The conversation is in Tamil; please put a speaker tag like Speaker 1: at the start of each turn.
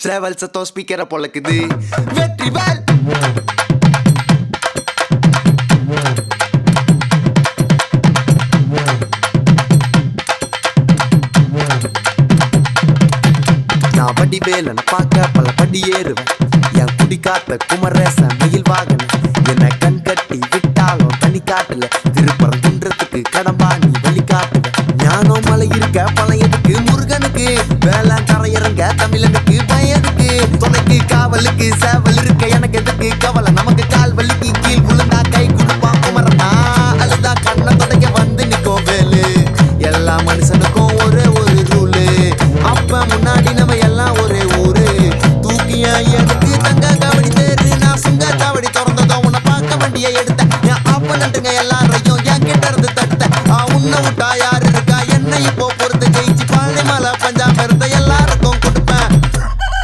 Speaker 1: சேவல் சத்தம் ஸ்பீக்கரை பொழக்குது. வெற்றிவேல் நான் வடிவேலனை பார்க்க பல படி ஏறுவேன். என் குடி காத்த குமரேசன் மயில் வாகன என்னை கண் கட்டி விட்டாலும் தனி காட்டுல திருப்பரங்குன்றத்துக்கு கடம்பா நீ வழி காட்டுவேன். ஞானம் மலை இருக்க பழையதுக்கு முருகனுக்கு வேலை கரையிறங்க தமிழனுக்கு பயனுக்கு துணைக்கு காவலுக்கு சேவல் இருக்க எனக்கு எதுக்கு கவலை நமக்கு